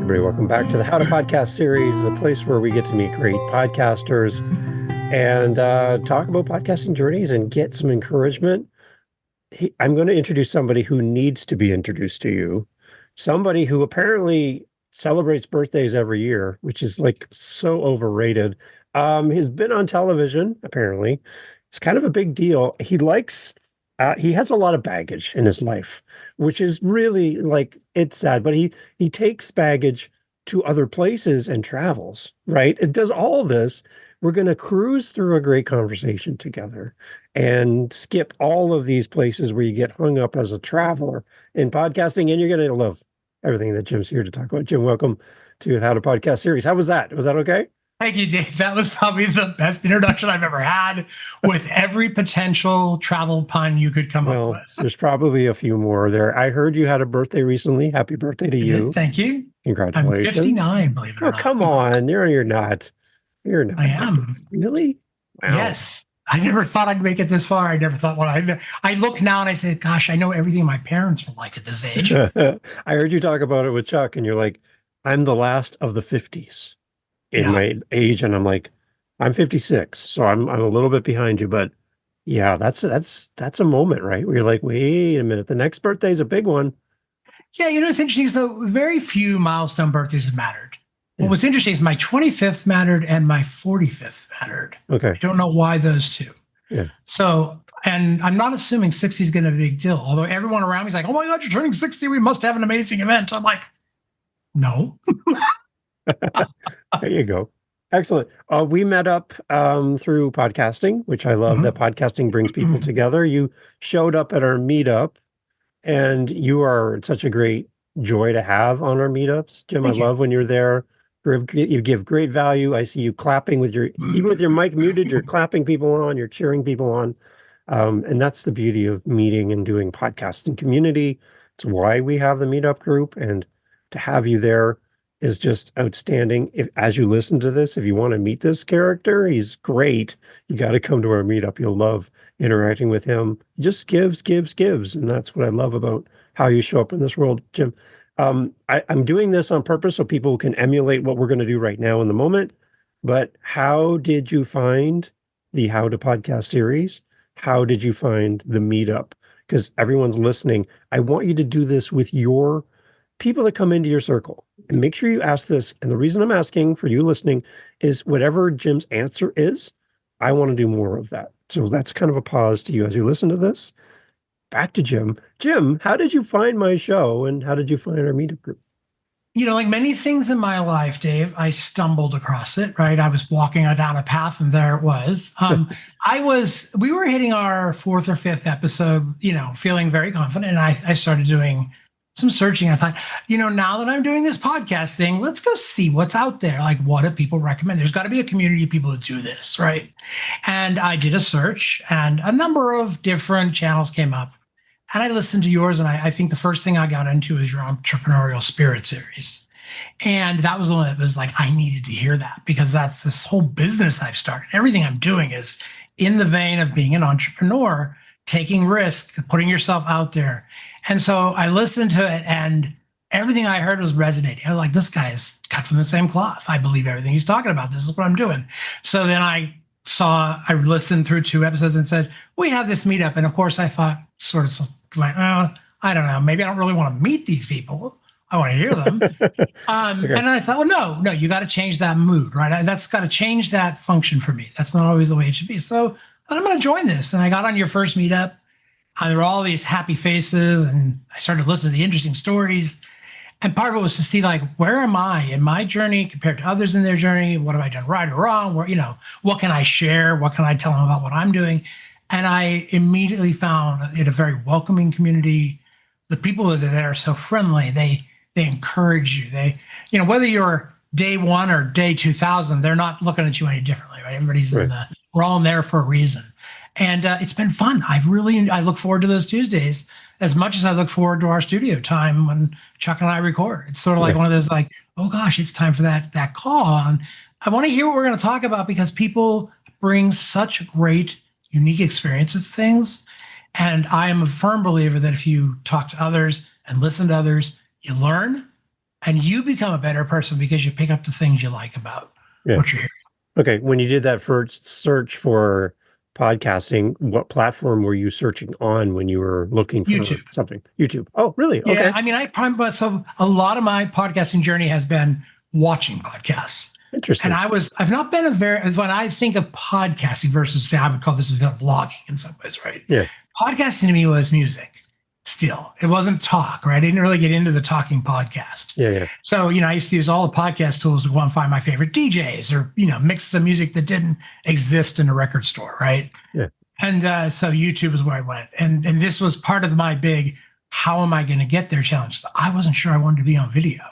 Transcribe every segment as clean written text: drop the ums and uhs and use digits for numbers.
everybody. Welcome back to the How to Podcast series, a place where we get to meet great podcasters and talk about podcasting journeys and get some encouragement. I'm going to introduce somebody who needs to be introduced to you. Somebody who apparently celebrates birthdays every year, which is like so overrated. He's been on television, apparently. It's kind of a big deal. He has a lot of baggage in his life, which is really it's sad, but he takes baggage to other places and travels, right? It does all this. We're going to cruise through a great conversation together and skip all of these places where you get hung up as a traveler in podcasting, and you're going to love everything that Jim's here to talk about. Jim, welcome to the How to Podcast series. How was that? Was that okay? Thank you, Dave. That was probably the best introduction I've ever had, with every potential travel pun you could come up with. There's probably a few more there. I heard you had a birthday recently. Happy birthday to you. Thank you. Congratulations. I'm 59, believe it or not. Oh, come on. You're not. You're not. I am. Really? Wow. Yes. I never thought I'd make it this far. I never thought I look now and I say, gosh, I know everything my parents were like at this age. I heard you talk about it with Chuck, and you're like, I'm the last of the 50s. In my age, and I'm like, I'm 56, so I'm a little bit behind you, but yeah, that's a moment, right? Where you're like, wait a minute, the next birthday is a big one. Yeah, it's interesting. So very few milestone birthdays have mattered. What was interesting is my 25th mattered and my 45th mattered. Okay, I don't know why those two. Yeah. So, and I'm not assuming 60 is going to be a big deal. Although everyone around me is like, oh my God, you're turning 60. We must have an amazing event. I'm like, no. There you go. Excellent. We met up through podcasting, which I love. That podcasting brings people together. You showed up at our meetup, and you are such a great joy to have on our meetups. Jim, I love when you're there. You give great value. I see you clapping even with your mic muted, you're clapping people on, you're cheering people on. And that's the beauty of meeting and doing podcasting community. It's why we have the meetup group, and to have you there is just outstanding. As you listen to this, if you want to meet this character, he's great. You got to come to our meetup. You'll love interacting with him. He just gives. And that's what I love about how you show up in this world, Jim. I'm doing this on purpose so people can emulate what we're going to do right now in the moment. But how did you find the How to Podcast series? How did you find the meetup? Because everyone's listening. I want you to do this with your people that come into your circle, and make sure you ask this. And the reason I'm asking for you listening is whatever Jim's answer is, I want to do more of that. So that's kind of a pause to you as you listen to this. Back to Jim. Jim, how did you find my show, and how did you find our meetup group? Like many things in my life, Dave, I stumbled across it, right? I was walking down a path and there it was. We were hitting our 4th or 5th episode, feeling very confident. And I started doing some searching. I thought, now that I'm doing this podcast thing, let's go see what's out there. Like, what do people recommend? There's got to be a community of people that do this, right? And I did a search, and a number of different channels came up. And I listened to yours, and I think the first thing I got into is your entrepreneurial spirit series. And that was the one that was like, I needed to hear that, because that's this whole business I've started. Everything I'm doing is in the vein of being an entrepreneur, taking risk, putting yourself out there. And so I listened to it, and everything I heard was resonating. I was like, this guy is cut from the same cloth. I believe everything he's talking about. This is what I'm doing. So then I listened through 2 episodes and said, we have this meetup. And of course I thought I don't know, maybe I don't really want to meet these people. I want to hear them. Okay. And I thought, well, no, you got to change that mood, right? That's got to change that function for me. That's not always the way it should be. So I'm going to join this. And I got on your first meetup. There were all these happy faces, and I started to listen to the interesting stories. And part of it was to see, where am I in my journey compared to others in their journey? What have I done right or wrong? What can I share? What can I tell them about what I'm doing? And I immediately found it a very welcoming community. The people that are there are so friendly. They encourage you. They, whether you're day 1 or day 2000, they're not looking at you any differently, right? Everybody's we're all in there for a reason. And it's been fun. I look forward to those Tuesdays as much as I look forward to our studio time when Chuck and I record. It's sort of like one of those oh gosh, it's time for that call. And I want to hear what we're going to talk about, because people bring such great, unique experiences to things. And I am a firm believer that if you talk to others and listen to others, you learn and you become a better person because you pick up the things you like about what you're hearing. Okay. When you did that first search for podcasting, what platform were you searching on when you were looking for YouTube. something? YouTube. Oh, really? Yeah. Okay. I mean, so a lot of my podcasting journey has been watching podcasts. Interesting. And I've not been when I think of podcasting versus, say, I would call this vlogging in some ways, right? Yeah. Podcasting to me was music still. It wasn't talk, right? I didn't really get into the talking podcast. Yeah. So, I used to use all the podcast tools to go and find my favorite DJs or, mixes of music that didn't exist in a record store, right? Yeah. And so YouTube is where I went. And this was part of my big, how am I going to get there challenge? I wasn't sure I wanted to be on video.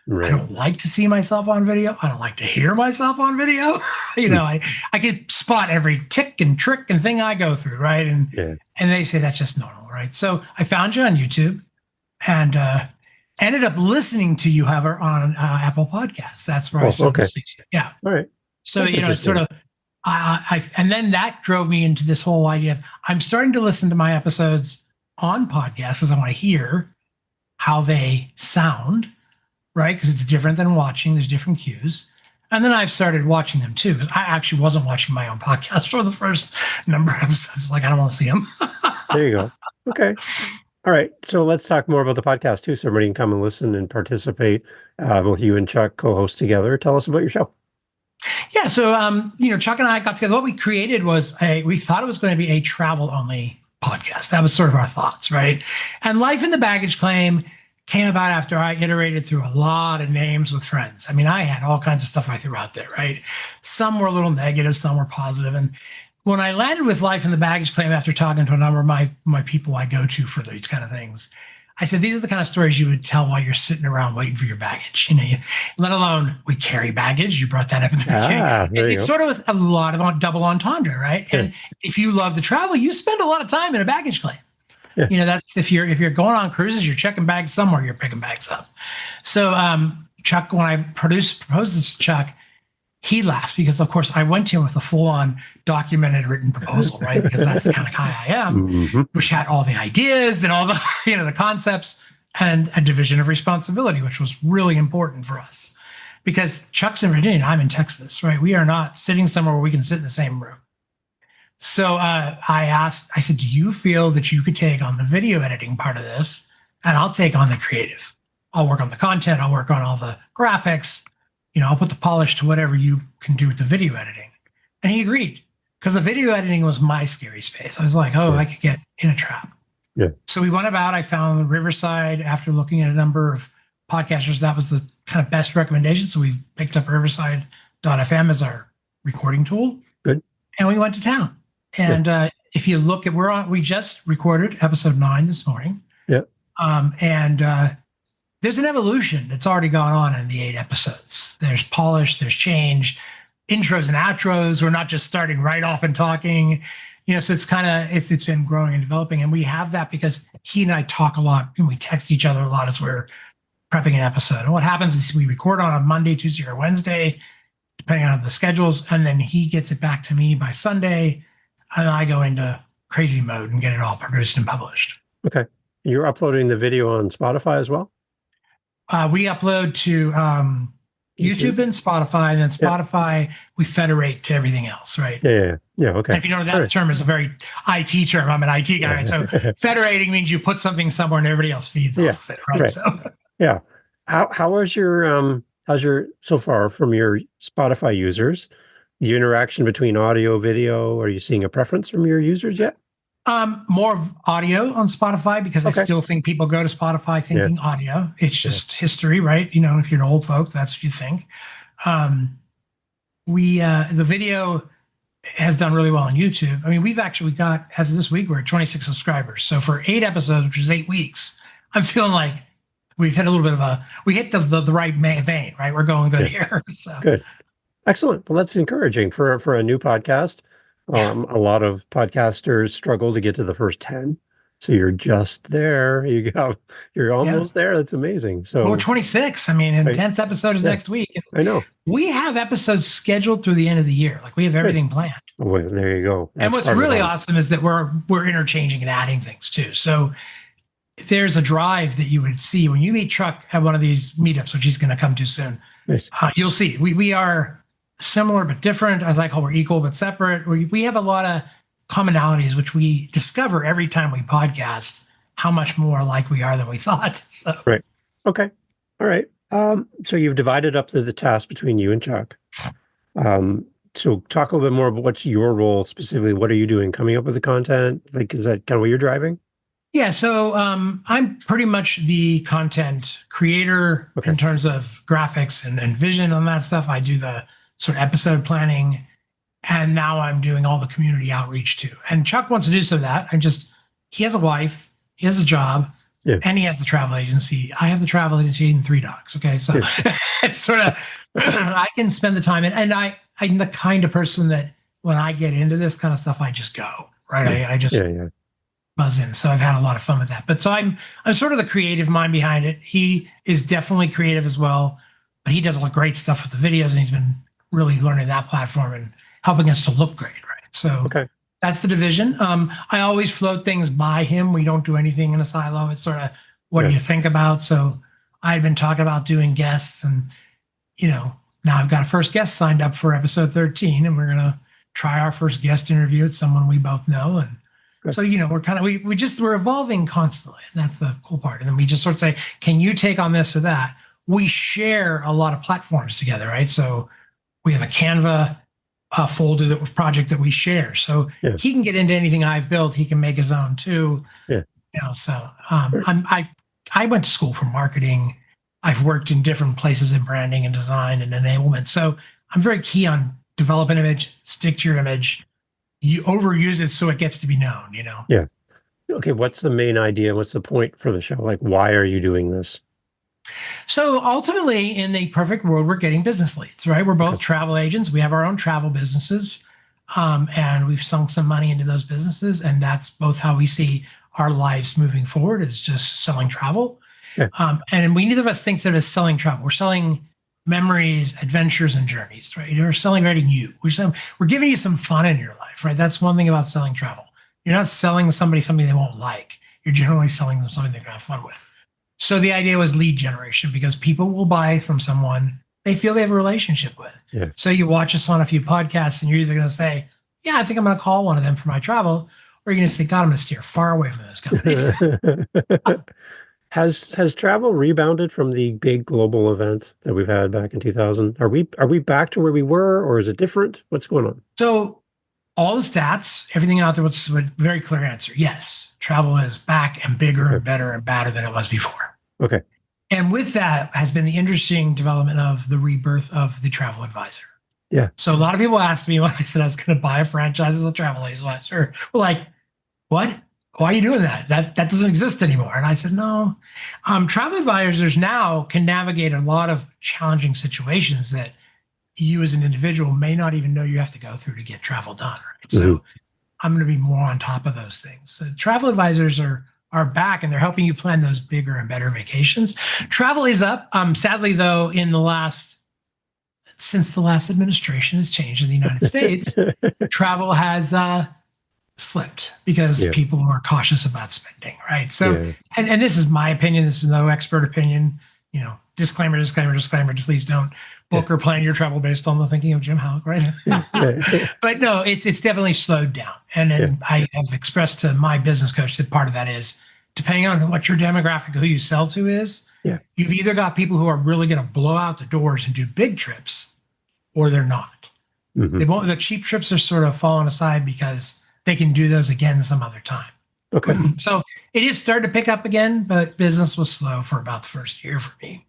Right. I don't like to see myself on video. I don't like to hear myself on video. I could spot every tick and trick and thing I go through, right? And they say that's just normal, right? So I found you on YouTube and ended up listening to you, however, on Apple Podcasts. That's where I started listening to you. Yeah. All right. So, it's sort of, and then that drove me into this whole idea of I'm starting to listen to my episodes on podcasts because I want to hear how they sound. Right? Because it's different than watching. There's different cues. And then I've started watching them too. Because I actually wasn't watching my own podcast for the first number of episodes. Like, I don't want to see them. There you go. Okay. All right. So let's talk more about the podcast too. So everybody can come and listen and participate. Both you and Chuck co-host together. Tell us about your show. Yeah. So, Chuck and I got together. What we created was we thought it was going to be a travel only podcast. That was sort of our thoughts, right? And Life in the Baggage Claim came about after I iterated through a lot of names with friends. I mean, I had all kinds of stuff I threw out there, right? Some were a little negative, some were positive. And when I landed with Life in the Baggage Claim after talking to a number of my people I go to for these kind of things, I said, these are the kind of stories you would tell while you're sitting around waiting for your baggage. Let alone we carry baggage. You brought that up in the beginning. It sort of was a lot of double entendre, right? Yeah. And if you love to travel, you spend a lot of time in a baggage claim. Yeah. That's if you're going on cruises, you're checking bags somewhere, you're picking bags up. So Chuck, when I proposed this to Chuck, he laughed because, of course, I went to him with a full-on documented written proposal, right? Because that's the kind of guy I am, which had all the ideas and all the the concepts and a division of responsibility, which was really important for us. Because Chuck's in Virginia, I'm in Texas, right? We are not sitting somewhere where we can sit in the same room. So I said, do you feel that you could take on the video editing part of this? And I'll take on the creative. I'll work on the content. I'll work on all the graphics. I'll put the polish to whatever you can do with the video editing. And he agreed because the video editing was my scary space. I was like, I could get in a trap. Yeah. So we went about, I found Riverside after looking at a number of podcasters. That was the kind of best recommendation. So we picked up Riverside.fm as our recording tool. Good. And we went to town. And if you look at, we just recorded episode 9 this morning. Yeah. There's an evolution that's already gone on in the 8 episodes. There's polish, there's change, intros and outros. We're not just starting right off and talking, so it's it's been growing and developing. And we have that because he and I talk a lot and we text each other a lot as we're prepping an episode. And what happens is we record on a Monday, Tuesday, or Wednesday, depending on the schedules. And then he gets it back to me by Sunday. And I go into crazy mode and get it all produced and published. Okay. You're uploading the video on Spotify as well? We upload to YouTube and Spotify, and then Spotify, we federate to everything else, right? Yeah, okay. And if you know, that term is a very IT term. I'm an IT guy, right? So federating means you put something somewhere and everybody else feeds off of it, right? So how was your so far from your Spotify users, the interaction between audio, video? Are you seeing a preference from your users yet? More of audio on Spotify because I still think people go to Spotify thinking audio. It's just history, right? If you're an old folk, that's what you think. The video has done really well on YouTube. I mean, we've actually got, as of this week, we're at 26 subscribers. So for 8 episodes, which is 8 weeks, I'm feeling like we've hit a little bit of we hit the right vein, right? We're going good here. So good. Excellent. Well, that's encouraging for a new podcast. A lot of podcasters struggle to get to the first 10. So you're just there. You're almost there. That's amazing. So we're 26. I mean, and 10th episode is next week. I know. We have episodes scheduled through the end of the year. Like we have everything planned. Well, there you go. That's and what's really awesome is that we're interchanging and adding things too. So there's a drive that you would see when you meet Chuck at one of these meetups, which he's going to come to soon. Nice. You'll see we are similar but different. As I call, we're equal but separate. We have a lot of commonalities, which we discover every time we podcast how much more alike we are than we thought. So Right. Okay. All right. So you've divided up the task between you and Chuck. So talk a little bit more about what's your role specifically. What are you doing? Coming up with the content? Like, is that kind of what you're driving? yeah, so I'm pretty much the content creator in terms of graphics and vision on that stuff. I do the sort of episode planning, and now I'm doing all the community outreach too. And Chuck wants to do some of that. He has a wife, he has a job, and he has the travel agency. I have the travel agency and 3 dogs. Okay, so it's sort of I can spend the time, and I'm the kind of person that when I get into this kind of stuff, I just go right. I just buzz in. So I've had a lot of fun with that. But so I'm sort of the creative mind behind it. He is definitely creative as well, but he does a lot of great stuff with the videos, and he's been really learning that platform and helping us to look great, right? So that's the division. I always float things by him. We don't do anything in a silo. It's sort of what do you think about? So I've been talking about doing guests, and now I've got a first guest signed up for episode 13, and we're gonna try our first guest interview with someone we both know. And so, we're kind of, we're evolving constantly. And that's the cool part. And then we just sort of say, can you take on this or that? We share a lot of platforms together, right? So we have a Canva folder project that we share. So he can get into anything I've built. He can make his own too. So I went to school for marketing. I've worked in different places in branding and design and enablement. So I'm very key on develop an image, stick to your image. You overuse it so it gets to be known, Yeah. Okay. What's the main idea? What's the point for the show? Like, why are you doing this? So ultimately, in the perfect world, we're getting business leads, right? We're both travel agents. We have our own travel businesses, and we've sunk some money into those businesses. And that's both how we see our lives moving forward, is just selling travel. And we neither of us thinks of it as selling travel. We're selling memories, adventures, and journeys, right? We're celebrating you. We're giving you some fun in your life, right? That's one thing about selling travel. You're not selling somebody something they won't like. You're generally selling them something they're going to have fun with. So the idea was lead generation, because people will buy from someone they feel they have a relationship with. So you watch us on a few podcasts, and you're either going to say, yeah, I think I'm going to call one of them for my travel, or you're going to say, God, I'm going to steer far away from those companies. Has travel rebounded from the big global event that we've had back in 2000? Are we back to where we were, or is it different? What's going on? So all the stats, everything out there, was a very clear answer. Yes, travel is back and bigger and better and badder than it was before. Okay. And with that has been the interesting development of the rebirth of the travel advisor. Yeah. So a lot of people asked me when I said I was going to buy a franchise as a travel advisor, well, like, what? Why are you doing that? That doesn't exist anymore. And I said, no. Travel advisors now can navigate a lot of challenging situations that you as an individual may not even know you have to go through to get travel done. Right? So I'm going to be more on top of those things. So travel advisors are back, and they're helping you plan those bigger and better vacations. Travel is up. Sadly, though, since the last administration has changed in the United States, travel has slipped because people are cautious about spending, right? So, and this is my opinion. This is no expert opinion. Disclaimer, please don't book or plan your travel based on the thinking of Jim Hauck, right? But no, it's definitely slowed down. And then I have expressed to my business coach that part of that is, depending on what your demographic, who you sell to is, you've either got people who are really going to blow out the doors and do big trips, or they're not. They won't. The cheap trips are sort of falling aside because they can do those again some other time. Okay. So it is starting to pick up again, but business was slow for about the first year for me.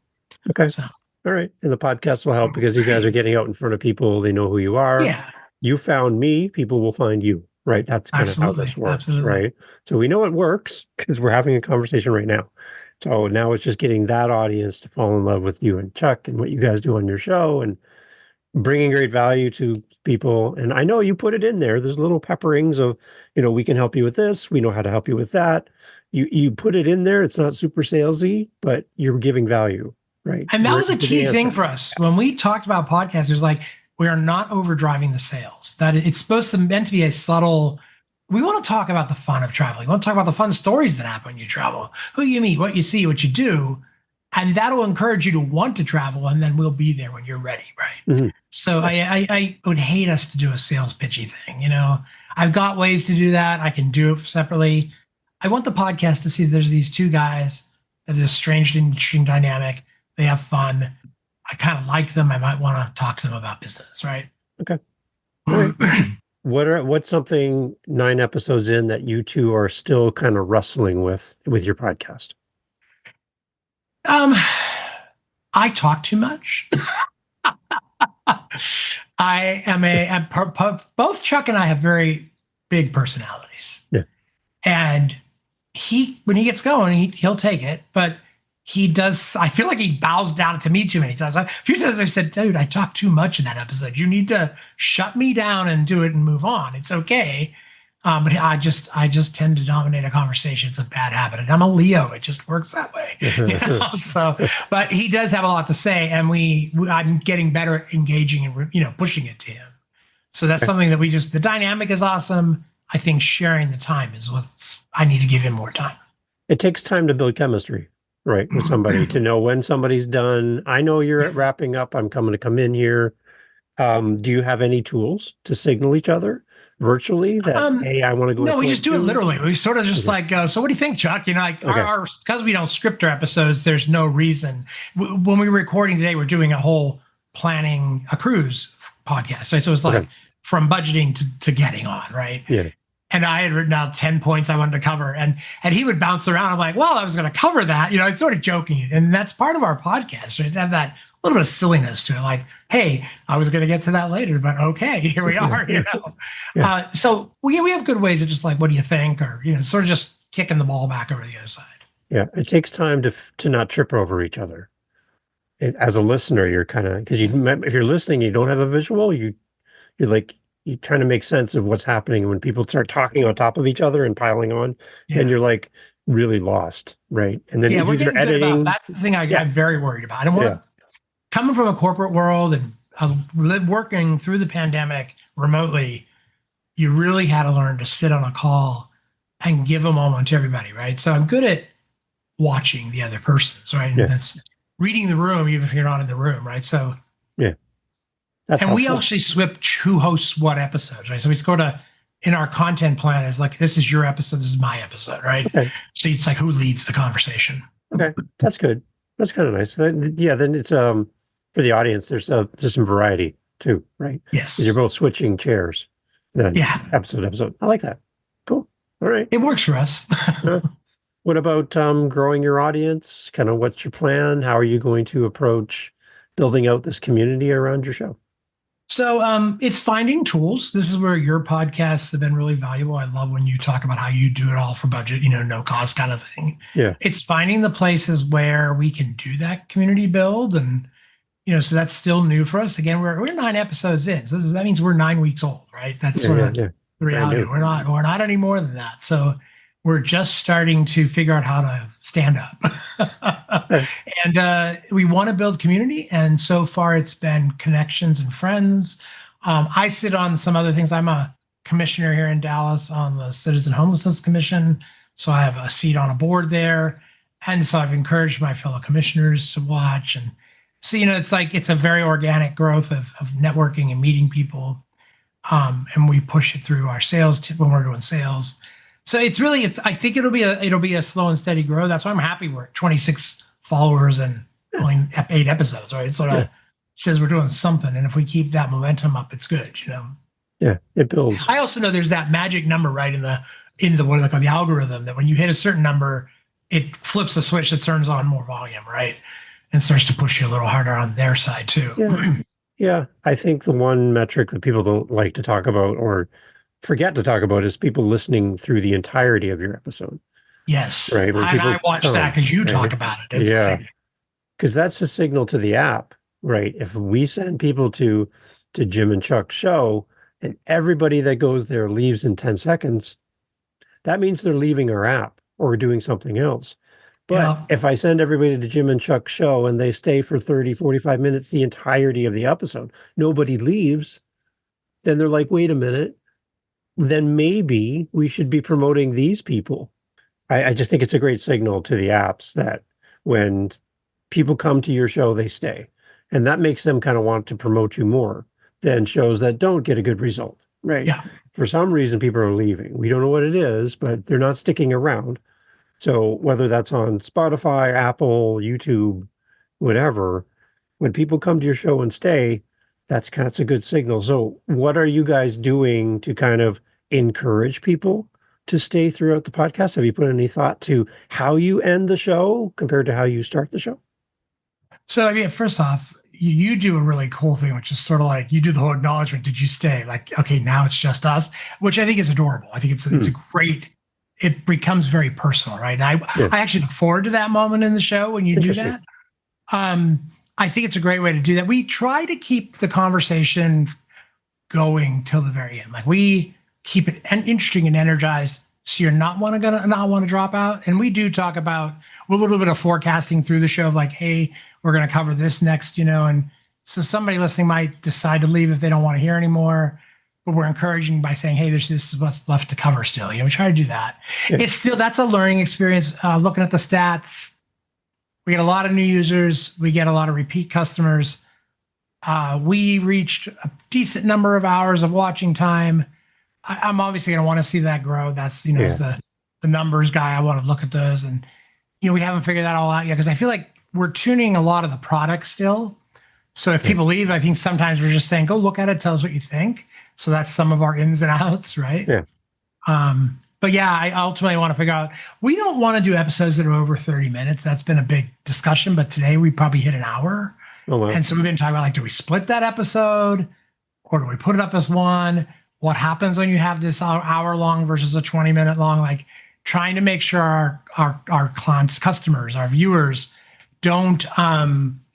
Okay. So, all right. And the podcast will help because you guys are getting out in front of people. They know who you are. Yeah. You found me. People will find you. Right. That's kind of how this works. Right. So we know it works because we're having a conversation right now. So now it's just getting that audience to fall in love with you and Chuck and what you guys do on your show and bringing great value to people. And I know you put it in there. There's little pepperings of, we can help you with this. We know how to help you with that. You put it in there. It's not super salesy, but you're giving value, right? And that was a key thing for us. When we talked about podcasts, it was like, we are not overdriving the sales. That it's meant to be a subtle we want to talk about the fun of traveling. We want to talk about the fun stories that happen when you travel, who you meet, what you see, what you do. And that'll encourage you to want to travel. And then we'll be there when you're ready. Right. Mhm. So I would hate us to do a sales pitchy thing. I've got ways to do that. I can do it separately. I want the podcast to see there's these two guys, there's this strange, interesting dynamic. They have fun. I kind of like them. I might want to talk to them about business. Right. Okay. All right. What's something 9 episodes in that you two are still kind of wrestling with your podcast? I talk too much. I am both Chuck and I have very big personalities. Yeah. And when he gets going, he'll take it, but he does. I feel like he bows down to me too many times. A few times I've said, dude, I talk too much in that episode. You need to shut me down and do it and move on. It's okay. But I just tend to dominate a conversation. It's a bad habit. And I'm a Leo. It just works that way. So, but he does have a lot to say, and I'm getting better at engaging and, pushing it to him. So that's something that the dynamic is awesome. I think sharing the time is I need to give him more time. It takes time to build chemistry, right? With somebody to know when somebody's done. I know you're wrapping up. I'm coming to come in here. Do you have any tools to signal each other virtually that, hey, I want to go? No, we just do it literally. We sort of just so what do you think, Chuck? Because we don't script our episodes, there's no reason. When we were recording today, we're doing planning a cruise podcast, right? So it's like from budgeting to getting on, right? Yeah. And I had written out 10 points I wanted to cover. And he would bounce around. I'm like, well, I was going to cover that. It's sort of joking. And that's part of our podcast, right? To have that little bit of silliness to it. Like, hey, I was going to get to that later, but okay, here we are, Yeah. So we have good ways of just like, what do you think? Or, sort of just kicking the ball back over the other side. Yeah. It takes time to not trip over each other. As a listener, you're kind of, because if you're listening, you don't have a visual, you're trying to make sense of what's happening. When people start talking on top of each other and piling on, and you're like really lost, right? And then we're getting editing. Good about that's the thing I'm very worried about. I don't want coming from a corporate world and working through the pandemic remotely. You really had to learn to sit on a call and give a moment to everybody, right? So I'm good at watching the other persons, right? Yeah. That's reading the room, even if you're not in the room, right? So that's and helpful. we actually switch who hosts what episodes, right? So we go to in our content plan is like, this is your episode, this is my episode, right? Okay. So it's like who leads the conversation. Okay, that's good. That's kind of nice. Then it's for the audience. There's some variety too, right? Yes, you're both switching chairs. Then episode. I like that. Cool. All right, it works for us. What about growing your audience? Kind of what's your plan? How are you going to approach building out this community around your show? So it's finding tools. This is where your podcasts have been really valuable. I love when you talk about how you do it all for budget, no cost kind of thing. Yeah. It's finding the places where we can do that community build. And, so that's still new for us. Again, we're 9 episodes in. So that means we're 9 weeks old, right? That's sort of the reality. We're not any more than that. So we're just starting to figure out how to stand up. And we want to build community. And so far it's been connections and friends. I sit on some other things. I'm a commissioner here in Dallas on the Citizen Homelessness Commission. So I have a seat on a board there. And so I've encouraged my fellow commissioners to watch. And so, it's a very organic growth of networking and meeting people. And we push it through our sales when we're doing sales. So I think it'll be a slow and steady grow. That's why I'm happy we're at 26 followers and only 8 episodes, right? It sort of says we're doing something. And if we keep that momentum up, it's good, Yeah, it builds. I also know there's that magic number, right, in the what do they call the algorithm, that when you hit a certain number, it flips a switch that turns on more volume, right? And starts to push you a little harder on their side too. Yeah. I think the one metric that people don't like to talk about or forget to talk about is people listening through the entirety of your episode. Yes. Right. And I watch that because you talk about it. It's because that's a signal to the app, right? If we send people to Jim and Chuck's show and everybody that goes there leaves in 10 seconds, that means they're leaving our app or doing something else. But if I send everybody to Jim and Chuck's show and they stay for 30, 45 minutes, the entirety of the episode, nobody leaves, then they're like, wait a minute, then maybe we should be promoting these people. I just think it's a great signal to the apps that when people come to your show, they stay. And that makes them kind of want to promote you more than shows that don't get a good result, right? Yeah. For some reason, people are leaving. We don't know what it is, but they're not sticking around. So whether that's on Spotify, Apple, YouTube, whatever, when people come to your show and stay, that's a good signal. So what are you guys doing to kind of encourage people to stay throughout the podcast? Have you put any thought to how you end the show compared to how you start the show? So, I mean, first off, you do a really cool thing, which is sort of like you do the whole acknowledgement. Did you stay? Like, okay, now it's just us, which I think is adorable. I think it's a great. It becomes very personal, right? And I actually look forward to that moment in the show when you do that. I think it's a great way to do that. We try to keep the conversation going till the very end. Like we keep it interesting and energized, so you're not want to drop out. And we do talk about a little bit of forecasting through the show of like, hey, we're going to cover this next, and so somebody listening might decide to leave if they don't want to hear anymore. But we're encouraging by saying, hey, this is what's left to cover still. We try to do that. Yeah. It's still, that's a learning experience. Looking at the stats, we get a lot of new users. We get a lot of repeat customers. We reached a decent number of hours of watching time. I'm obviously going to want to see that grow. That's, as the numbers guy, I want to look at those. And, we haven't figured that all out yet because I feel like we're tuning a lot of the product still. So if people leave, I think sometimes we're just saying, go look at it, tell us what you think. So that's some of our ins and outs, right? Yeah. But yeah, I ultimately want to figure out, we don't want to do episodes that are over 30 minutes. That's been a big discussion, but today we probably hit an hour. Oh, wow. And so we've been talking about, like, do we split that episode or do we put it up as one? What happens when you have this hour long versus a 20-minute long? Like trying to make sure our clients, customers, our viewers don't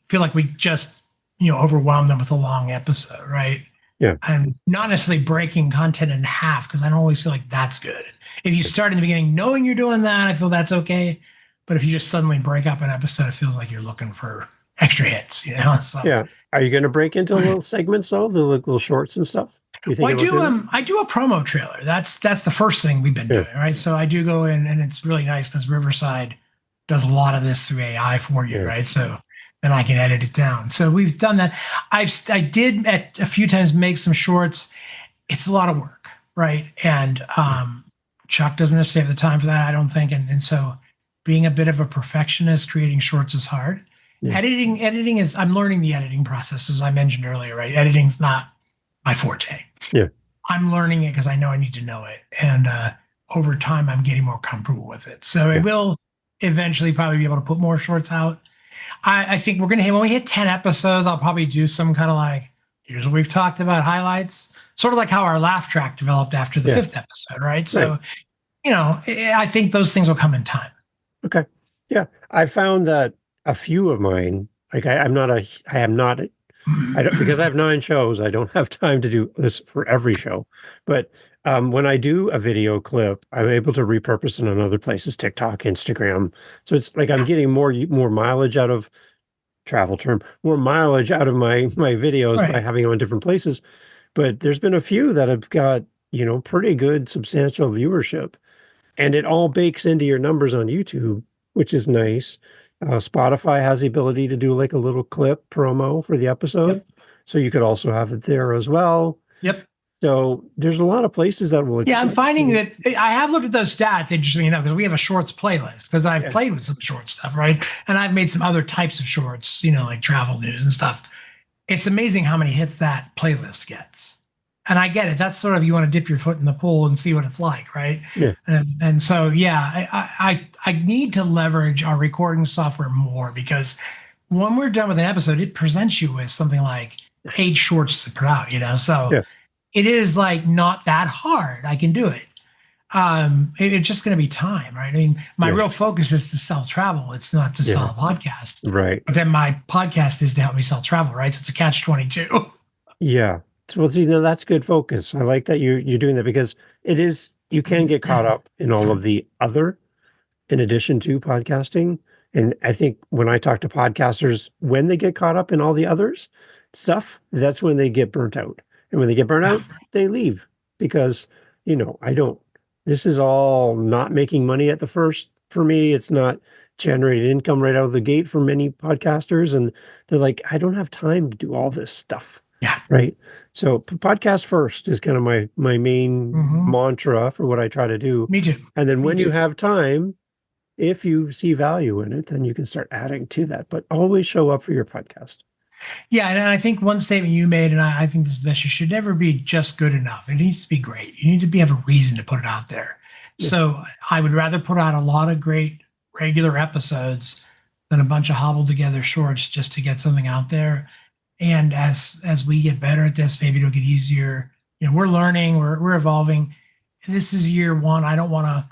feel like we just, overwhelm them with a long episode, right? Yeah. And not necessarily breaking content in half, because I don't always feel like that's good. If you start in the beginning knowing you're doing that, I feel that's okay. But if you just suddenly break up an episode, it feels like you're looking for extra hits, So, yeah. Are you going to break into little segments though, the little shorts and stuff? Well, I do a promo trailer. That's the first thing we've been doing, right? So I do go in, and it's really nice because Riverside does a lot of this through AI for you, right? So then I can edit it down. So we've done that. I did at a few times make some shorts. It's a lot of work, right? And Chuck doesn't necessarily have the time for that, I don't think. And so being a bit of a perfectionist, creating shorts is hard. Yeah. Editing is, I'm learning the editing process, as I mentioned earlier, right? Editing's not my forte. Yeah. I'm learning it because I know I need to know it. And over time, I'm getting more comfortable with it. So it will eventually probably be able to put more shorts out. I think we're going to hit, when we hit 10 episodes, I'll probably do some kind of like, here's what we've talked about, highlights, sort of like how our laugh track developed after the 5th episode, right? So, I think those things will come in time. Okay. Yeah. I found that a few of mine, like because I have 9 shows, I don't have time to do this for every show. But when I do a video clip, I'm able to repurpose it on other places, TikTok, Instagram. So it's like I'm getting more mileage out of more mileage out of my videos by having them on different places. But there's been a few that have got, pretty good substantial viewership, and it all bakes into your numbers on YouTube, which is nice. Spotify has the ability to do like a little clip promo for the episode. So you could also have it there as well. Yep. So there's a lot of places that will. Yeah, I'm finding that I have looked at those stats, interestingly enough, because we have a shorts playlist, because I've played with some short stuff, right? And I've made some other types of shorts, like travel news and stuff. It's amazing how many hits that playlist gets. And I get it. That's sort of, you want to dip your foot in the pool and see what it's like, right? Yeah. And so, I need to leverage our recording software more, because when we're done with an episode, it presents you with something like 8 shorts to put out, So it is like not that hard. I can do it. It's just going to be time, right? I mean, my real focus is to sell travel. It's not to sell a podcast. Right. But then my podcast is to help me sell travel, right? So it's a catch-22. Yeah. Well, that's good focus. I like that you're doing that, because it is, you can get caught up in all of the other, in addition to podcasting. And I think when I talk to podcasters, when they get caught up in all the others stuff, that's when they get burnt out. And when they get burnt out, they leave, because I don't, this is all not making money at the first for me. It's not generating income right out of the gate for many podcasters. And they're like, I don't have time to do all this stuff. Yeah. Right. So podcast first is kind of my main mantra for what I try to do. Me too. And then Me when you too. have time, if you see value in it, then you can start adding to that. But always show up for your podcast. Yeah, and I think one statement you made, and I think this is this, you should never be just good enough. It needs to be great. You need to have a reason to put it out there. Yeah. So I would rather put out a lot of great regular episodes than a bunch of hobbled together shorts just to get something out there. And as we get better at this, maybe it'll get easier. We're learning, we're evolving. This is year one. I don't want to,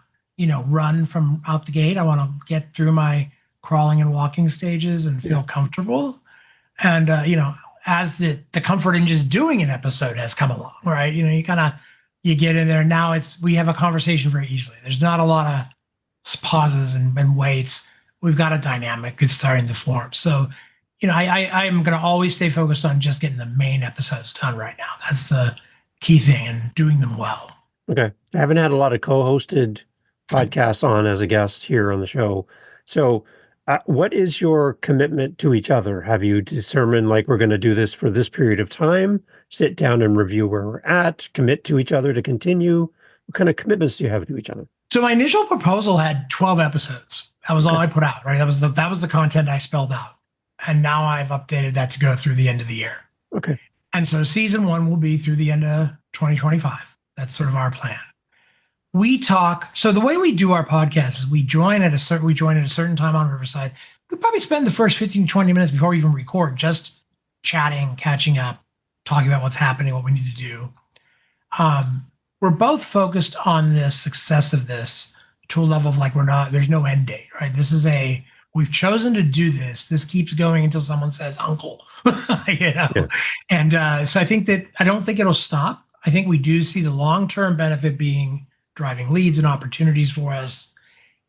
run from out the gate. I want to get through my crawling and walking stages and feel comfortable. And as the comfort in just doing an episode has come along, right? You get in there. Now we have a conversation very easily. There's not a lot of pauses and waits. We've got a dynamic. It's starting to form. So, I'm going to always stay focused on just getting the main episodes done right now. That's the key thing, and doing them well. Okay. I haven't had a lot of co-hosted podcasts on as a guest here on the show. So what is your commitment to each other? Have you determined like we're going to do this for this period of time, sit down and review where we're at, commit to each other to continue? What kind of commitments do you have to each other? So my initial proposal had 12 episodes. That was all I put out, right? That was the content I spelled out. And now I've updated that to go through the end of the year. Okay. And so season 1 will be through the end of 2025. That's sort of our plan. We talk. So the way we do our podcast is we join at a certain time on Riverside. We probably spend the first 15 to 20 minutes before we even record, just chatting, catching up, talking about what's happening, what we need to do. We're both focused on the success of this to a level of there's no end date, right? We've chosen to do this. This keeps going until someone says, "Uncle," Yeah. And so I don't think it'll stop. I think we do see the long-term benefit being driving leads and opportunities for us.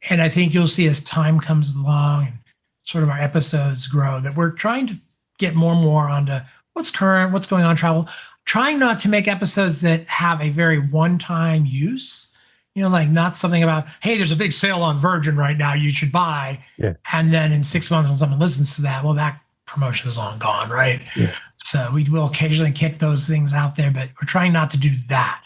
And I think you'll see as time comes along and sort of our episodes grow that we're trying to get more and more onto what's current, what's going on travel, trying not to make episodes that have a very one-time use. Like not something about, hey, there's a big sale on Virgin right now, you should buy. Yeah. And then in 6 months when someone listens to that, well, that promotion is long gone, right? Yeah. So we will occasionally kick those things out there, but we're trying not to do that.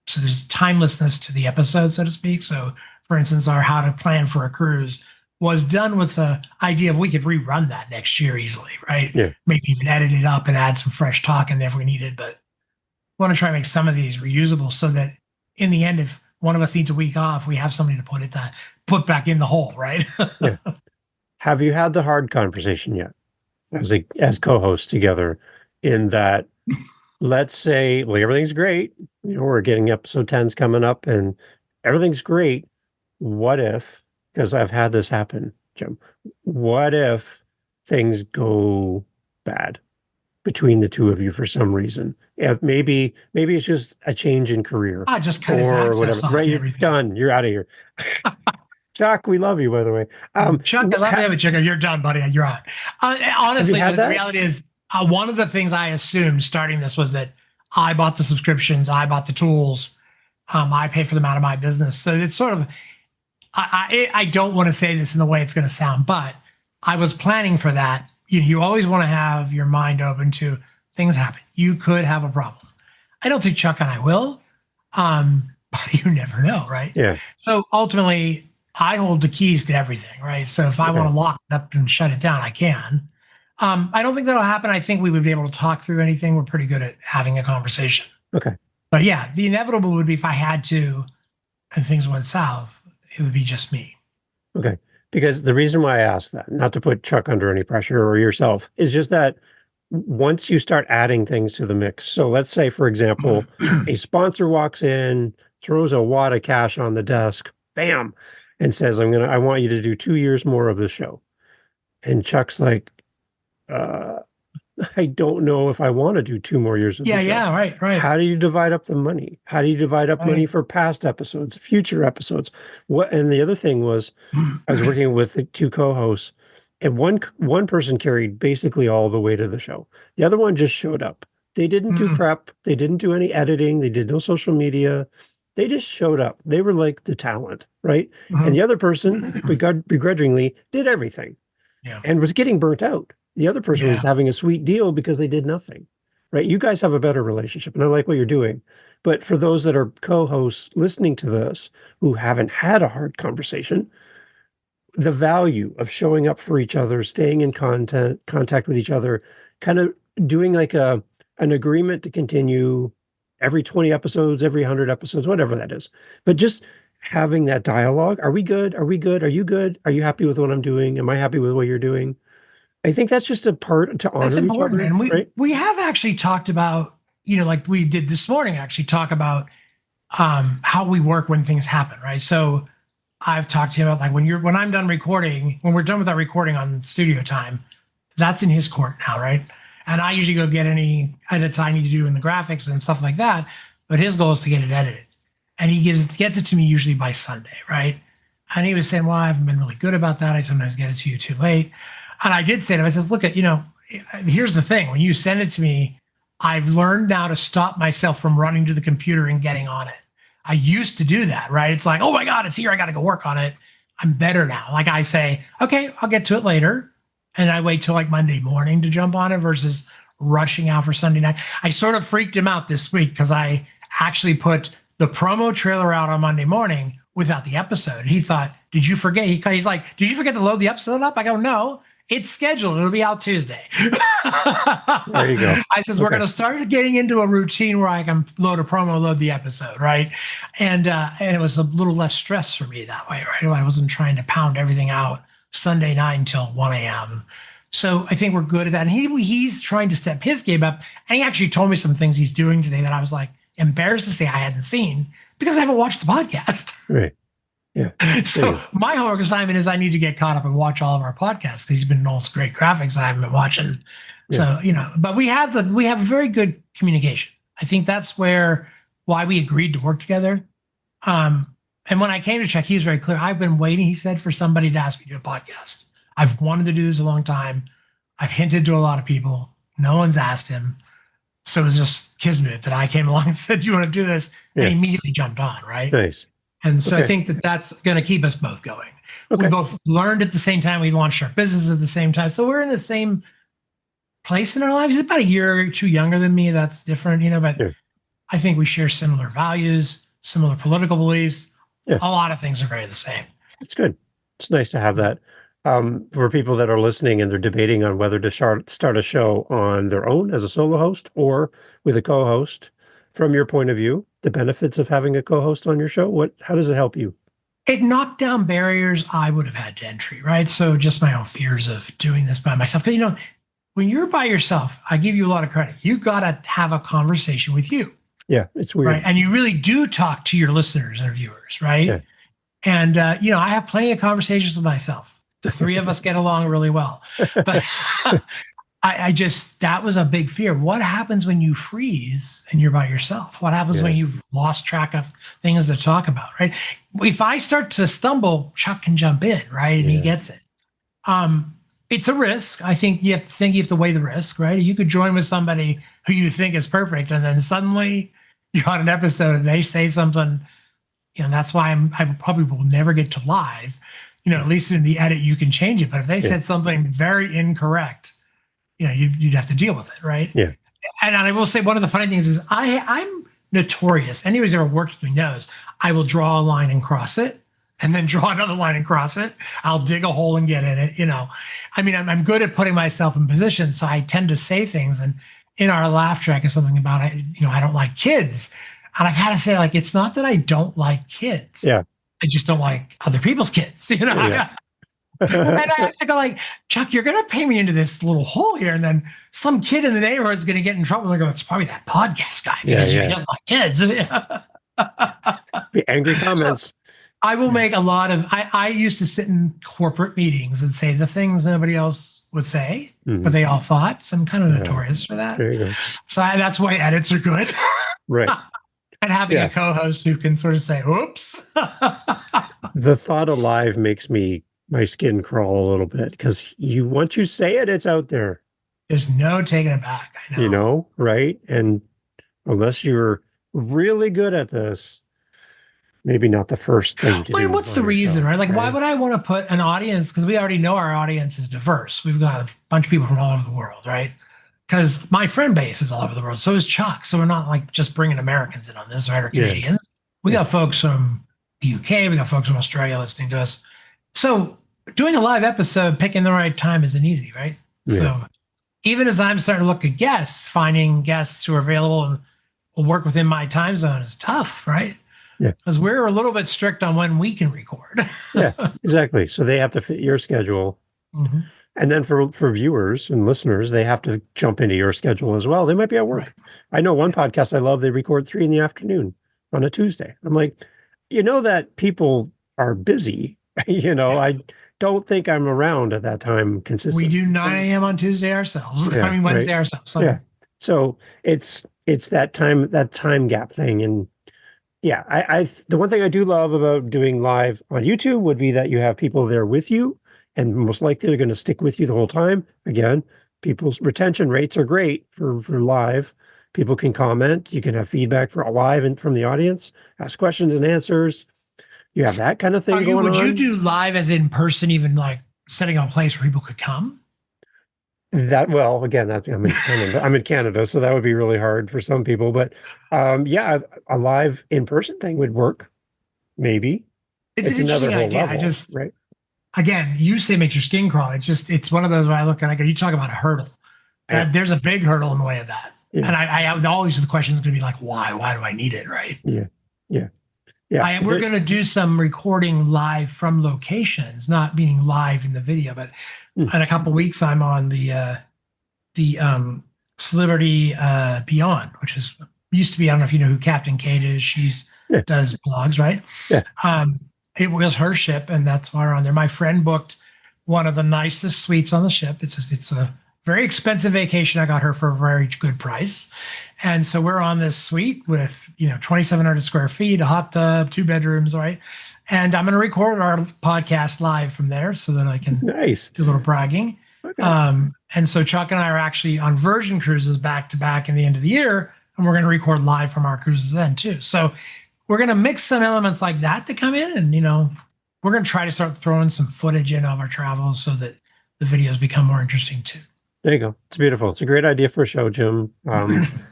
So there's timelessness to the episode, so to speak. So for instance, our How to Plan for a Cruise was done with the idea of we could rerun that next year easily, right? Yeah. Maybe even edit it up and add some fresh talk in there if we needed, but we want to try and make some of these reusable so that in the end, if one of us needs a week off, we have somebody to put back in the hole, right? Yeah. Have you had the hard conversation yet as co-hosts together in that, let's say, like everything's great, we're getting episode 10's coming up and everything's great. What if, because I've had this happen, Jim, what if things go bad between the two of you for some reason? If maybe it's just a change in career. I just cut his access off. Right, you're done. You're out of here. Chuck, we love you, by the way. Chuck, I love you, but Chuck, you're done, buddy. You're out. Honestly, the reality is one of the things I assumed starting this was that I bought the subscriptions, I bought the tools, I pay for them out of my business. So it's sort of, I don't want to say this in the way it's going to sound, but I was planning for that. You always want to have your mind open to things happen. You could have a problem. I don't think Chuck and I will, but you never know, right? Yeah. So ultimately, I hold the keys to everything, right? So if I want to lock it up and shut it down, I can. I don't think that'll happen. I think we would be able to talk through anything. We're pretty good at having a conversation. Okay. But yeah, the inevitable would be if I had to and things went south, it would be just me. Okay. Because the reason why I asked that, not to put Chuck under any pressure or yourself, is just that once you start adding things to the mix. So let's say, for example, a sponsor walks in, throws a wad of cash on the desk, bam, and says, I want you to do 2 years more of the show. And Chuck's like, I don't know if I want to do 2 more years of the show. Yeah, right. How do you divide up the money? How do you divide up money for past episodes, future episodes? And the other thing was, I was working with the 2 co-hosts, and one person carried basically all the weight of the show. The other one just showed up. They didn't do prep. They didn't do any editing. They did no social media. They just showed up. They were like the talent, right? And the Mhm. other person begrudgingly did everything Yeah. and was getting burnt out. The other person was Yeah. having a sweet deal because they did nothing, right? You guys have a better relationship, and I like what you're doing. But for those that are co-hosts listening to this who haven't had a hard conversation, the value of showing up for each other, staying in contact with each other, kind of doing like an agreement to continue every 20 episodes, every 100 episodes, whatever that is. But just having that dialogue. Are we good? Are we good? Are you good? Are you happy with what I'm doing? Am I happy with what you're doing? I think that's just a part to That's honor each important. other, And right? we have actually talked about, like we did this morning, actually talk about how we work when things happen, right? So I've talked to him about like when I'm done recording, when we're done with our recording on studio time, that's in his court now, right? And I usually go get any edits I need to do in the graphics and stuff like that. But his goal is to get it edited. And he gets it to me usually by Sunday, right? And he was saying, well, I haven't been really good about that. I sometimes get it to you too late. And I did say to him, I says, look at, here's the thing. When you send it to me, I've learned now to stop myself from running to the computer and getting on it. I used to do that, right? It's like, oh my God, it's here. I got to go work on it. I'm better now. Like I say, okay, I'll get to it later. And I wait till like Monday morning to jump on it versus rushing out for Sunday night. I sort of freaked him out this week because I actually put the promo trailer out on Monday morning without the episode. He thought, did you forget? He's like, did you forget to load the episode up? I go, no, it's scheduled. It'll be out Tuesday. There you go. I says, we're going to start getting into a routine where I can load a promo, load the episode, right? And it was a little less stress for me that way, right? I wasn't trying to pound everything out Sunday night until 1 a.m. So I think we're good at that. And he's trying to step his game up. And he actually told me some things he's doing today that I was like embarrassed to say I hadn't seen because I haven't watched the podcast. Right. Yeah. So my homework assignment is I need to get caught up and watch all of our podcasts because he's been in all those great graphics I haven't been watching. Yeah. So, but we have very good communication. I think that's why we agreed to work together. And when I came to check, he was very clear. I've been waiting, he said, for somebody to ask me to do a podcast. I've wanted to do this a long time. I've hinted to a lot of people. No one's asked him. So it was just kismet that I came along and said, "Do you want to do this?" And he immediately jumped on, right? Nice. And so I think that's going to keep us both going. We both learned at the same time. We launched our business at the same time. So we're in the same place in our lives. He's about a year or two younger than me. That's different, but I think we share similar values, similar political beliefs. Yeah. A lot of things are very the same. It's good. It's nice to have that. For people that are listening and they're debating on whether to start a show on their own as a solo host or with a co-host, from your point of view, the benefits of having a co-host on your show, how does it help you? It knocked down barriers I would have had to entry, right? So just my own fears of doing this by myself. Because, when you're by yourself, I give you a lot of credit. You got to have a conversation with you. Yeah, it's weird. Right? And you really do talk to your listeners and viewers, right? Yeah. And, I have plenty of conversations with myself. The three of us get along really well. But that was a big fear. What happens when you freeze and you're by yourself? What happens when you've lost track of things to talk about, right? If I start to stumble, Chuck can jump in, right? And he gets it. It's a risk. I think you have to weigh the risk, right? You could join with somebody who you think is perfect, and then suddenly you're on an episode and they say something, that's why I probably will never get to live. At least in the edit, you can change it. But if they said something very incorrect, you'd have to deal with it, right? Yeah. And I will say one of the funny things is I'm notorious. Anybody's ever worked with me knows I will draw a line and cross it, and then draw another line and cross it. I'll dig a hole and get in it. I'm good at putting myself in position, so I tend to say things. And in our laugh track is something about I don't like kids, and I've had to say it's not that I don't like kids. Yeah. I just don't like other people's kids, Yeah. And I have to go Chuck, you're going to pay me into this little hole here. And then some kid in the neighborhood is going to get in trouble. And they go, it's probably that podcast guy because he doesn't like kids. Angry comments. I will make a lot of, I used to sit in corporate meetings and say the things nobody else would say, but they all thought. So I'm kind of notorious for that. There you go. So that's why edits are good. Right. And having a co-host who can sort of say, oops. The thought of live makes my skin crawl a little bit because once you say it, it's out there. There's no taking it back. I know. Right? And unless you're really good at this, maybe not the first thing to do. What's the reason, right? Like, why would I want to put an audience? Because we already know our audience is diverse. We've got a bunch of people from all over the world, right? Because my friend base is all over the world. So is Chuck. So we're not like just bringing Americans in on this, right? Or Canadians. We got folks from the UK. We got folks from Australia listening to us. So doing a live episode, picking the right time isn't easy, right? Yeah. So even as I'm starting to look at guests, finding guests who are available and will work within my time zone is tough, right? Yeah. Because we're a little bit strict on when we can record. Yeah, exactly. So they have to fit your schedule. Mm-hmm. And then for viewers and listeners, they have to jump into your schedule as well. They might be at work. Right. I know one podcast I love, they record 3 p.m. on a Tuesday. I'm like, that people are busy. I don't think I'm around at that time consistently. We do 9 a.m. on Tuesday ourselves. Yeah, Wednesday ourselves. So. Yeah. So it's that time gap thing. And yeah, I the one thing I do love about doing live on YouTube would be that you have people there with you, and most likely they're going to stick with you the whole time. Again, people's retention rates are great for live. People can comment. You can have feedback for live and from the audience, ask questions and answers. You have that kind of thing going on. Would you do live as in person, even like setting up a place where people could come? Again, I'm in Canada, so that would be really hard for some people. But a live in-person thing would work. Maybe it's an interesting idea. Level, right? Again, you say it makes your skin crawl. It's one of those where I look and I go, you talk about a hurdle. Yeah. There's a big hurdle in the way of that. Yeah. And I always the question is going to be like, why? Why do I need it? Right? Yeah. We're going to do some recording live from locations, not meaning live in the video, but in a couple of weeks, I'm on the Celebrity Beyond, which used to be, I don't know if you know who Captain Kate is. She's does blogs, right? Yeah. It was her ship, and that's why we're on there. My friend booked one of the nicest suites on the ship. It's a very expensive vacation. I got her for a very good price. And so we're on this suite with, 2,700 square feet, a hot tub, 2 bedrooms, right? And I'm going to record our podcast live from there so that I can do a little bragging. Okay. And so Chuck and I are actually on Virgin cruises back to back in the end of the year, and we're going to record live from our cruises then too. So we're going to mix some elements like that to come in, and, we're going to try to start throwing some footage in of our travels so that the videos become more interesting too. There you go. It's beautiful. It's a great idea for a show, Jim.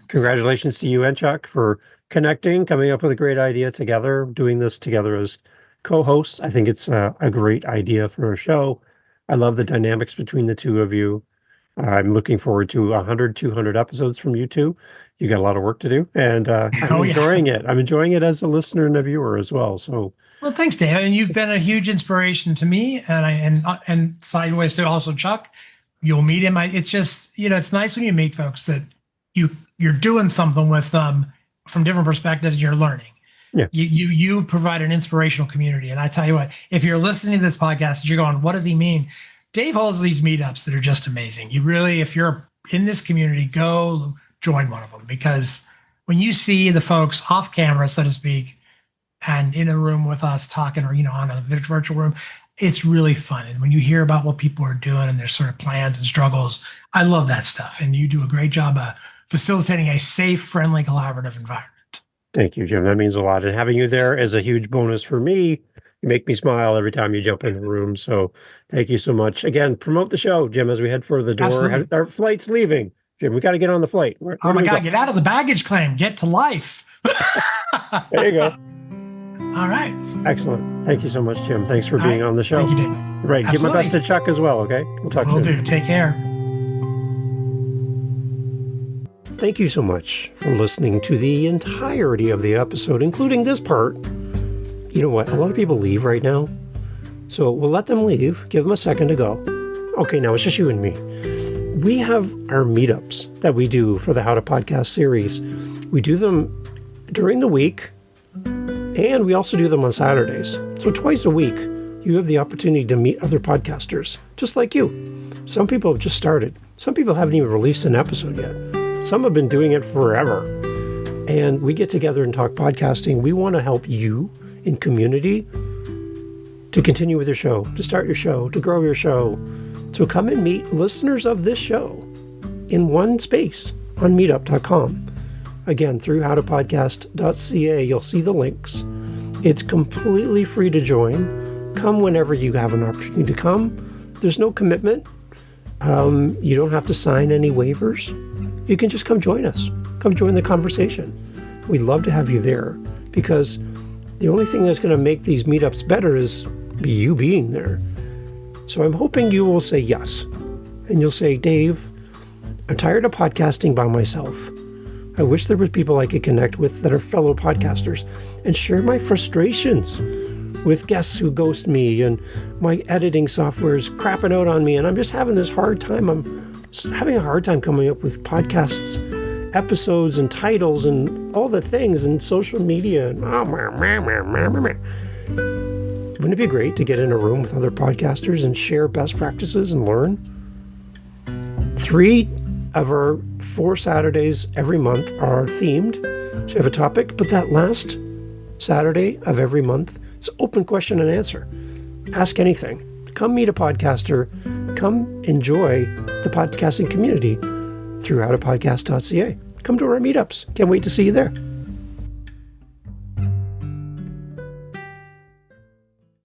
Congratulations to you and Chuck for connecting, coming up with a great idea together, doing this together as co-hosts. I think it's a great idea for a show. I love the dynamics between the two of you. I'm looking forward to 100, 200 episodes from you two. You got a lot of work to do, and I'm enjoying it. I'm enjoying it as a listener and a viewer as well. So, well, thanks, Dave. And you've been a huge inspiration to me, and sideways to also Chuck. You'll meet him. It's just, it's nice when you meet folks that you're doing something with them from different perspectives. You're learning. Yeah. You provide an inspirational community. And I tell you what, if you're listening to this podcast, you're going, what does he mean? Dave holds these meetups that are just amazing. You really, if you're in this community, go join one of them, because when you see the folks off camera, so to speak, and in a room with us talking, or, on a virtual room, it's really fun. And when you hear about what people are doing and their sort of plans and struggles, I love that stuff. And you do a great job of facilitating a safe, friendly, collaborative environment. Thank you, Jim. That means a lot. And having you there is a huge bonus for me. You make me smile every time you jump in the room. So thank you so much. Again, promote the show, Jim, as we head for the door. Absolutely. Our flight's leaving. Jim, we got to get on the flight. Where oh, my God. Get out of the baggage claim. Get to life. There you go. All right. Excellent. Thank you so much, Jim. Thanks for being on the show. Thank you, David. Right. Absolutely. Give my best to Chuck as well, okay? We'll talk soon. Will do. Take care. Thank you so much for listening to the entirety of the episode, including this part. You know what? A lot of people leave right now. So we'll let them leave. Give them a second to go. Okay, now it's just you and me. We have our meetups that we do for the How to Podcast series. We do them during the week, and we also do them on Saturdays. So twice a week, you have the opportunity to meet other podcasters, just like you. Some people have just started. Some people haven't even released an episode yet. Some have been doing it forever. And we get together and talk podcasting. We want to help you in community to continue with your show, to start your show, to grow your show. So come and meet listeners of this show in one space on meetup.com. Again, through howtopodcast.ca, you'll see the links. It's completely free to join. Come whenever you have an opportunity to come. There's no commitment. You don't have to sign any waivers. You can just come join us. Come join the conversation. We'd love to have you there, because the only thing that's going to make these meetups better is you being there. So I'm hoping you will say yes. And you'll say, Dave, I'm tired of podcasting by myself. I wish there were people I could connect with that are fellow podcasters and share my frustrations with guests who ghost me, and my editing software is crapping out on me, and I'm just having this hard time. I'm just having a hard time coming up with podcasts, episodes, and titles, and all the things, and social media. And wouldn't it be great to get in a room with other podcasters and share best practices and learn? 3 of our 4 Saturdays every month are themed. So you have a topic, but that last Saturday of every month, it's open question and answer. Ask anything. Come meet a podcaster. Come enjoy the podcasting community through howtopodcast.ca. Come to our meetups. Can't wait to see you there.